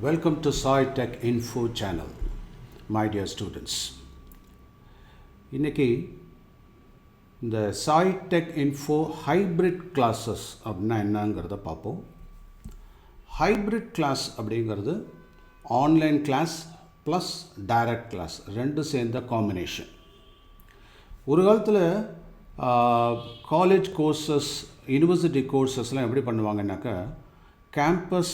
Welcome to Sai Tech Info channel, my dear students. இன்னைக்கு இந்த Sai tech info hybrid classes அப்படின்னா என்னங்கிறத பார்ப்போம். ஹைப்ரிட் கிளாஸ் அப்படிங்கிறது online class plus direct class ரெண்டு சேர்ந்த காம்பினேஷன். ஒரு காலத்தில் காலேஜ் கோர்சஸ் யூனிவர்சிட்டி கோர்சஸ்லாம் எப்படி பண்ணுவாங்கன்னாக்கா கேம்பஸ்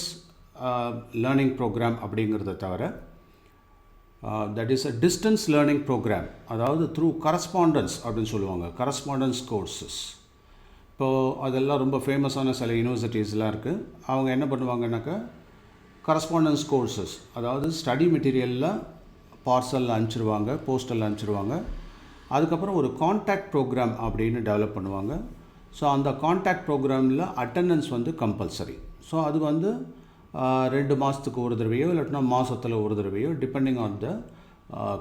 லேர்னிங் ப்ரோக்ராம் அப்படிங்கிறத தவிர that is a distance learning program, அதாவது த்ரூ கரஸ்பாண்டன்ஸ் அப்படின்னு சொல்லுவாங்க, கரஸ்பாண்டன்ஸ் கோர்சஸ். இப்போது அதெல்லாம் ரொம்ப ஃபேமஸான சில யூனிவர்சிட்டிஸ்லாம் இருக்குது. அவங்க என்ன பண்ணுவாங்கன்னாக்கா கரஸ்பாண்டன்ஸ் கோர்சஸ், அதாவது ஸ்டடி மெட்டீரியலில் பார்சலில் அனுப்பிச்சிருவாங்க, போஸ்டலில் அனுப்பிச்சிருவாங்க. அதுக்கப்புறம் ஒரு கான்டாக்ட் ப்ரோக்ராம் அப்படின்னு டெவலப் பண்ணுவாங்க. ஸோ அந்த கான்டாக்ட் ப்ரோக்ராமில் அட்டெண்டன்ஸ் வந்து கம்பல்சரி. ஸோ அது வந்து 2 மாதத்துக்கு ஒரு தடவையோ இல்லாட்டினா மாதத்தில் ஒரு தடவையோ depending on the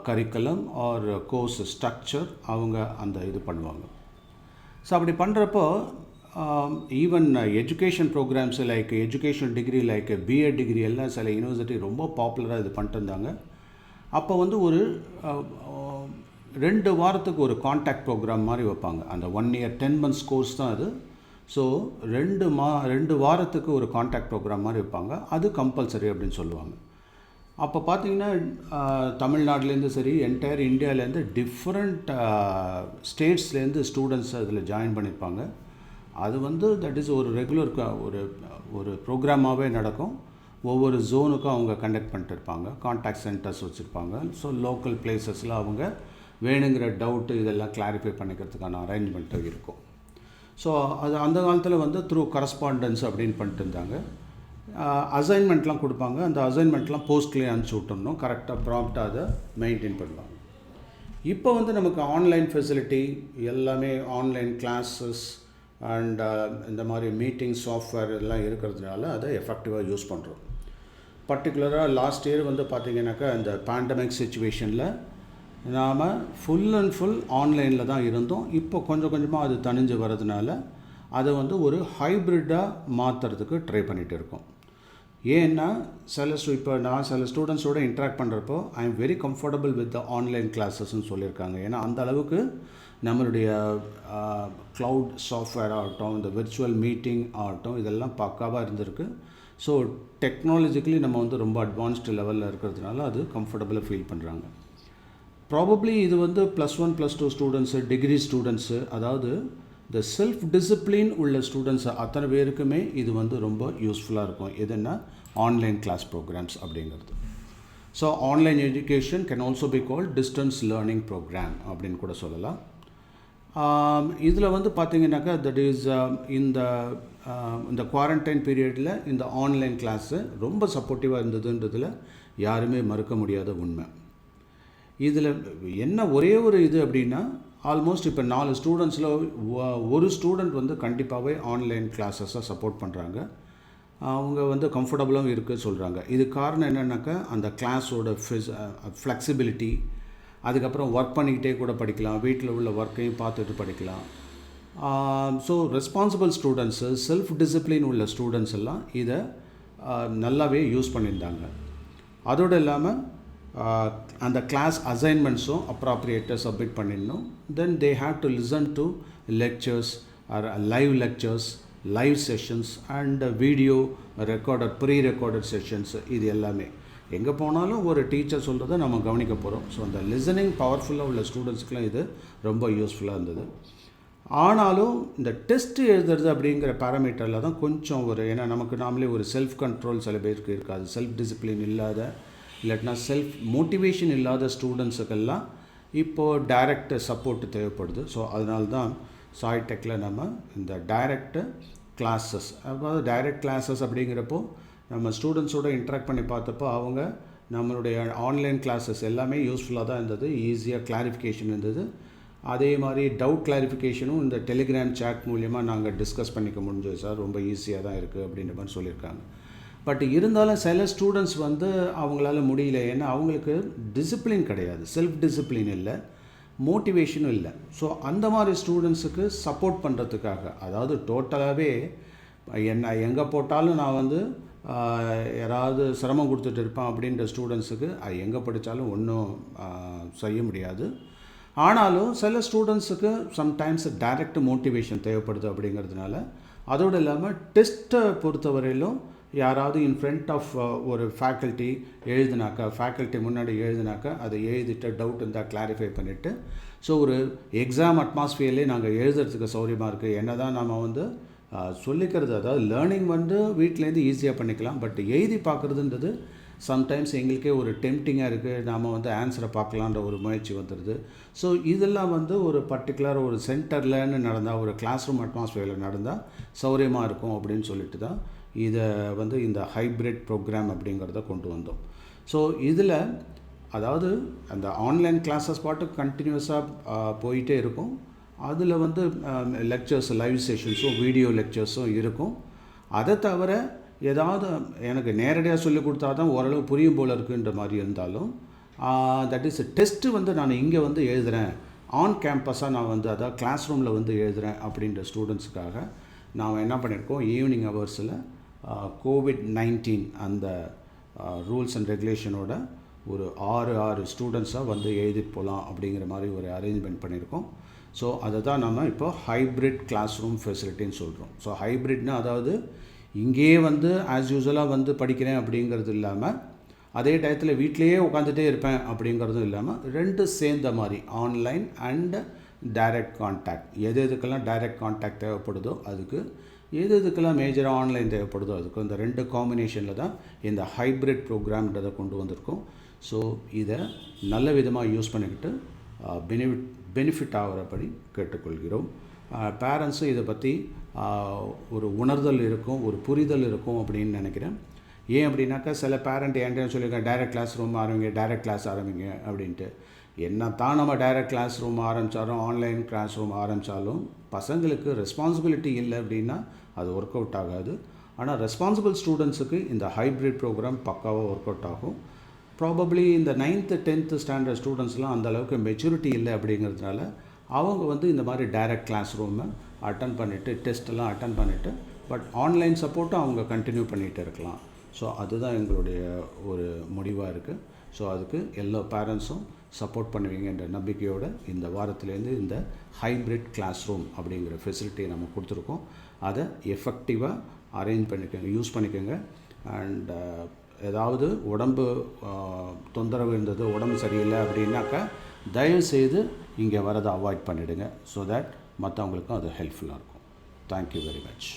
curriculum or course structure அவங்க அந்த இது பண்ணுவாங்க. ஸோ அப்படி பண்ணுறப்போ even education programs like education degree like BEd degree எல்லாம் சில யூனிவர்சிட்டி ரொம்ப பாப்புலராக இது பண்ணிட்டு இருந்தாங்க. அப்போ வந்து ஒரு 2 வாரத்துக்கு ஒரு கான்டாக்ட் ப்ரோக்ராம் மாதிரி வைப்பாங்க. அந்த 1 year 10 months கோர்ஸ் தான் அது. ஸோ 2 வாரத்துக்கு ஒரு கான்டாக்ட் ப்ரோக்ராம் மாதிரி வைப்பாங்க. அது கம்பல்சரி அப்படின்னு சொல்லுவாங்க. அப்போ பார்த்தீங்கன்னா தமிழ்நாட்டிலேருந்து சரி என்டையர் இந்தியாவிலேருந்து டிஃப்ரெண்ட் ஸ்டேட்ஸ்லேருந்து ஸ்டூடெண்ட்ஸ் அதில் ஜாயின் பண்ணியிருப்பாங்க. அது வந்து தட் இஸ் ஒரு ரெகுலர் ஒரு ப்ரோக்ராமாகவே நடக்கும். ஒவ்வொரு ஜோனுக்கும் அவங்க கண்டக்ட் பண்ணிட்டு இருப்பாங்க. கான்டாக்ட் சென்டர்ஸ் வச்சுருப்பாங்க. ஸோ லோக்கல் பிளேசஸில் அவங்க வேணுங்கிற டவுட்டு இதெல்லாம் கிளாரிஃபை பண்ணிக்கிறதுக்கான அரேஞ்ச்மெண்ட்டு இருக்கும். ஸோ அது அந்த காலத்தில் வந்து த்ரூ கரஸ்பாண்டன்ஸ் அப்படின்னு பண்ணிட்டு இருந்தாங்க. அசைன்மெண்ட்லாம் கொடுப்பாங்க. அந்த அசைன்மெண்ட்லாம் போஸ்ட்லேயே அனுப்பிச்சி விட்டோம்னோம் கரெக்டாக ப்ராம்ப்டாக அதை மெயின்டைன் பண்ணுவாங்க. இப்போ வந்து நமக்கு ஆன்லைன் ஃபெசிலிட்டி எல்லாமே ஆன்லைன் கிளாஸஸ் அண்ட் இந்த மாதிரி மீட்டிங் சாஃப்ட்வேர் எல்லாம் இருக்கிறதுனால அதை எஃபெக்டிவாக யூஸ் பண்ணுறோம். பர்டிகுலராக லாஸ்ட் இயர் வந்து பார்த்திங்கனாக்கா இந்த பேண்டமிக் சுச்சுவேஷனில் நாம் ஃபுல் அண்ட் ஃபுல் ஆன்லைனில் தான் இருந்தோம். இப்போ கொஞ்சம் கொஞ்சமாக அது தணிஞ்சு வர்றதுனால அதை வந்து ஒரு ஹைப்ரிட்டாக மாற்றுறதுக்கு ட்ரை பண்ணிகிட்டு இருக்கோம். ஏன்னா இப்போ நான் சில ஸ்டூடெண்ட்ஸோடு இன்ட்ராக்ட் பண்ணுறப்போ I am very comfortable with the online கிளாஸஸ்ன்னு சொல்லியிருக்காங்க. ஏன்னா அந்த அளவுக்கு நம்மளுடைய க்ளவுட் சாஃப்ட்வேர் ஆகட்டும், இந்த விர்ச்சுவல் மீட்டிங் ஆகட்டும், இதெல்லாம் பக்காவாக இருந்திருக்கு. ஸோ டெக்னாலஜிக்கலி நம்ம வந்து ரொம்ப அட்வான்ஸ்டு லெவலில் இருக்கிறதுனால அது கம்ஃபர்டபுளாக ஃபீல் பண்ணுறாங்க. ப்ராபப்ளி இது வந்து +1 +2 ஸ்டூடெண்ட்ஸு, டிகிரி ஸ்டூடெண்ட்ஸு, அதாவது இந்த செல்ஃப் டிசிப்ளின் உள்ள ஸ்டூடெண்ட்ஸு அத்தனை பேருக்குமே இது வந்து ரொம்ப யூஸ்ஃபுல்லாக இருக்கும். எதுன்னா ஆன்லைன் கிளாஸ் ப்ரோக்ராம்ஸ் அப்படிங்கிறது. So online education can also be called distance learning program அப்படின்னு கூட சொல்லலாம். இதில் வந்து பார்த்திங்கனாக்கா தட் இஸ் இந்த குவாரண்டைன் பீரியடில் இந்த ஆன்லைன் கிளாஸு ரொம்ப சப்போர்ட்டிவாக இருந்ததுன்றதில் யாருமே மறுக்க முடியாத உண்மை. இதில் என்ன ஒரே ஒரு இது அப்படின்னா ஆல்மோஸ்ட் இப்போ 4 ஸ்டூடெண்ட்ஸில் ஒரு ஸ்டூடெண்ட் வந்து கண்டிப்பாகவே ஆன்லைன் கிளாஸஸை சப்போர்ட் பண்ணுறாங்க. அவங்க வந்து கம்ஃபர்டபுளாகவும் இருக்குது சொல்கிறாங்க. இது காரணம் என்னென்னாக்கா அந்த கிளாஸோட ஃப்ளெக்சிபிலிட்டி, அதுக்கப்புறம் ஒர்க் பண்ணிக்கிட்டே கூட படிக்கலாம், வீட்டில் உள்ள ஒர்க்கையும் பார்த்துட்டு படிக்கலாம். So responsible students, self discipline உள்ள ஸ்டூடெண்ட்ஸ் எல்லாம் இதை நல்லாவே யூஸ் பண்ணியிருந்தாங்க. அதோடு இல்லாமல் அந்த கிளாஸ் அசைன்மெண்ட்ஸும் அப்ராப்ரியேட்டாக சப்மிட் பண்ணிடணும். Then they have to listen to lectures or live lectures, live sessions and video pre recorded sessions. இது எல்லாமே எங்கே போனாலும் ஒரு டீச்சர் சொல்கிறத நம்ம கவனிக்க போகிறோம். ஸோ அந்த லிசனிங் பவர்ஃபுல்லாக உள்ள ஸ்டூடெண்ட்ஸ்க்குலாம் இது ரொம்ப யூஸ்ஃபுல்லாக இருந்தது. ஆனாலும் இந்த டெஸ்ட் எழுதுறது அப்படிங்கிற பேராமீட்டரில் தான் கொஞ்சம் ஏன்னா நமக்கு நாமளே ஒரு செல்ஃப் கண்ட்ரோல் சில பேருக்கு இருக்காது. செல்ஃப் டிசிப்ளின் இல்லாத இல்லாட்டினா செல்ஃப் மோட்டிவேஷன் இல்லாத ஸ்டூடெண்ட்ஸுக்கெல்லாம் இப்போது டைரக்ட் சப்போர்ட் தேவைப்படுது. ஸோ அதனால தான் சாய் டெக்கில் நம்ம இந்த டைரக்ட் கிளாஸஸ், அதாவது டைரக்ட் கிளாஸஸ் அப்படிங்கிறப்போ நம்ம ஸ்டூடெண்ட்ஸோடு இன்ட்ராக்ட் பண்ணி பார்த்தப்போ அவங்க நம்மளுடைய ஆன்லைன் கிளாஸஸ் எல்லாமே யூஸ்ஃபுல்லாக தான் இருந்தது. ஈஸியாக கிளாரிஃபிகேஷன் இருந்தது. அதே மாதிரி டவுட் கிளாரிஃபிகேஷனும் இந்த டெலிகிராம் சாட் மூலிமா நாங்கள் டிஸ்கஸ் பண்ணிக்க முடிஞ்சது சார், ரொம்ப ஈஸியாக தான் இருக்குது அப்படின்ற மாதிரி சொல்லியிருக்காங்க. பட் இருந்தாலும் சில ஸ்டூடெண்ட்ஸ் வந்து அவங்களால முடியல. ஏன்னா அவங்களுக்கு டிசிப்ளின் கிடையாது, செல்ஃப் டிசிப்ளின் இல்லை, மோட்டிவேஷனும் இல்லை. ஸோ அந்த மாதிரி ஸ்டூடெண்ட்ஸுக்கு சப்போர்ட் பண்ணுறதுக்காக, அதாவது டோட்டலாகவே என்ன எங்கே போட்டாலும் நான் வந்து யாராவது சிரமம் கொடுத்துட்டு இருப்பான் அப்படின்ற ஸ்டூடெண்ட்ஸுக்கு அது எங்கே படித்தாலும் ஒன்றும் செய்ய முடியாது. ஆனாலும் சில ஸ்டூடெண்ட்ஸுக்கு சம்டைம்ஸ் டைரக்ட் மோட்டிவேஷன் தேவைப்படுது அப்படிங்கிறதுனால, அதோடு இல்லாமல் டெஸ்ட்டை பொறுத்தவரையிலும் யாராவது இன் ஃப்ரண்ட் ஆஃப் ஒரு ஃபேக்கல்ட்டி எழுதினாக்கா, ஃபேக்கல்ட்டி முன்னாடி எழுதினாக்கா அதை எழுதிட்டு டவுட் இருந்தால் கிளாரிஃபை பண்ணிவிட்டு, ஸோ ஒரு எக்ஸாம் அட்மாஸ்ஃபியர்லேயே நாங்கள் எழுதுறதுக்கு சௌரியமாக இருக்குது. என்ன தான் நம்ம வந்து சொல்லிக்கிறது, அதாவது லேர்னிங் வந்து வீட்டிலேருந்து ஈஸியாக பண்ணிக்கலாம், பட் எழுதி பார்க்குறதுன்றது சம்டைம்ஸ் எங்களுக்கே ஒரு டெம்ப்டிங்காக இருக்குது. நாம் வந்து ஆன்சரை பார்க்கலான்ற ஒரு முயற்சி வந்துடுது. ஸோ இதெல்லாம் வந்து ஒரு பர்டிகுலர் ஒரு சென்டர்லன்னு நடந்தால், ஒரு கிளாஸ் ரூம் அட்மாஸ்ஃபியரில் நடந்தால் சௌரியமாக இருக்கும் அப்படின்னு சொல்லிட்டு தான் இதை வந்து இந்த ஹைப்ரிட் ப்ரோக்ராம் அப்படிங்கிறத கொண்டு வந்தோம். ஸோ இதில் அதாவது அந்த ஆன்லைன் கிளாஸஸ் பாட்டுக்கு கண்டினியூஸாக போயிட்டே இருக்கும். அதில் வந்து லெக்சர்ஸ், லைவ் செஷன்ஸும் வீடியோ லெக்சர்ஸும் இருக்கும். அதை தவிர ஏதாவது எனக்கு நேரடியாக சொல்லிக் கொடுத்தா தான் ஓரளவு புரியும் போல் இருக்குன்ற மாதிரி இருந்தாலும், தட் இஸ் டெஸ்ட்டு வந்து நான் இங்கே வந்து எழுதுகிறேன், ஆன் கேம்பஸாக நான் வந்து அதாவது கிளாஸ் ரூமில் வந்து எழுதுகிறேன் அப்படின்ற ஸ்டூடெண்ட்ஸுக்காக நாம் என்ன பண்ணியிருக்கோம், ஈவினிங் ஹவர்ஸில் COVID-19 அந்த ரூல்ஸ் அண்ட் ரெகுலேஷனோட ஒரு 6 ஸ்டூடெண்ட்ஸாக வந்து எழுதிட்டு போகலாம் அப்படிங்கிற மாதிரி ஒரு அரேஞ்ச்மெண்ட் பண்ணியிருக்கோம். ஸோ அதை தான் நம்ம இப்போ ஹைப்ரிட் கிளாஸ் ரூம் ஃபெசிலிட்டின்னு சொல்கிறோம். ஸோ ஹைப்ரிட்னா அதாவது இங்கேயே வந்து ஆஸ் யூஸ்வலாக வந்து படிக்கிறேன் அப்படிங்கிறது இல்லாமல், அதே டயத்தில் வீட்டிலையே உட்காந்துட்டே இருப்பேன் அப்படிங்கிறதும் இல்லாமல், ரெண்டு சேர்ந்த மாதிரி ஆன்லைன் அண்ட் டைரக்ட் கான்டாக்ட். எதுக்கெல்லாம் டைரக்ட் கான்டாக்ட் தேவைப்படுதோ அதுக்கு, எதுக்கெல்லாம் மேஜராக ஆன்லைன் தேவைப்படுதோ அதுக்கு, இந்த ரெண்டு காம்பினேஷனில் தான் இந்த ஹைப்ரிட் ப்ரோக்ராம்ன்றதை கொண்டு வந்திருக்கோம். ஸோ இதை நல்ல விதமாக யூஸ் பண்ணிக்கிட்டு பெனிஃபிட் ஆகிறபடி கேட்டுக்கொள்கிறோம். பேரண்ட்ஸும் இதை பற்றி ஒரு உணர்தல் இருக்கும், ஒரு புரிதல் இருக்கும் அப்படின்னு நினைக்கிறேன். ஏன் அப்படின்னாக்கா சில பேரண்ட் என்கிட்ட சொல்லியிருக்கேன், டைரக்ட் கிளாஸ் ரூம் ஆரம்பிங்க, டைரக்ட் கிளாஸ் ஆரம்பிங்க அப்படின்ட்டு. என்ன தான் நம்ம டைரக்ட் கிளாஸ் ரூம் ஆரம்பித்தாலும், ஆன்லைன் கிளாஸ் ரூம் ஆரம்பித்தாலும் பசங்களுக்கு ரெஸ்பான்சிபிலிட்டி இல்லை அப்படின்னா அது ஒர்க் அவுட் ஆகாது. ஆனால் ரெஸ்பான்சிபிள் ஸ்டூடெண்ட்ஸுக்கு இந்த ஹைப்ரிட் ப்ரோக்ராம் பக்காவாக ஒர்க் அவுட் ஆகும். ப்ராபப்ளி இந்த 9th 10th ஸ்டாண்டர்ட் ஸ்டூடெண்ட்ஸ்லாம் அந்தளவுக்கு மெச்சூரிட்டி இல்லை அப்படிங்கிறதுனால அவங்க வந்து இந்த மாதிரி டைரக்ட் கிளாஸ் ரூமை அட்டன் பண்ணிவிட்டு, டெஸ்ட்டெல்லாம் அட்டன் பண்ணிவிட்டு, பட் ஆன்லைன் சப்போர்ட்டும் அவங்க கண்டினியூ பண்ணிகிட்டு இருக்கலாம். ஸோ அதுதான் எங்களுடைய ஒரு முடிவாக இருக்குது. ஸோ அதுக்கு எல்லா பேரண்ட்ஸும் சப்போர்ட் பண்ணுவீங்கன்ற நம்பிக்கையோடு இந்த வாரத்துலேருந்து இந்த ஹைப்ரிட் கிளாஸ் ரூம் அப்படிங்கிற ஃபெசிலிட்டியை நம்ம கொடுத்துருக்கோம். அதை எஃபெக்டிவாக அரேஞ்ச் பண்ணிக்கோங்க, யூஸ் பண்ணிக்கோங்க. அண்ட் ஏதாவது உடம்பு தொந்தரவு இருந்தது, உடம்பு சரியில்லை அப்படின்னாக்கா தயவுசெய்து இங்கே வரதை அவாய்ட் பண்ணிவிடுங்க. ஸோ தட் மற்றவங்களுக்கும் அது ஹெல்ப்ஃபுல்லாக இருக்கும். Thank you very much.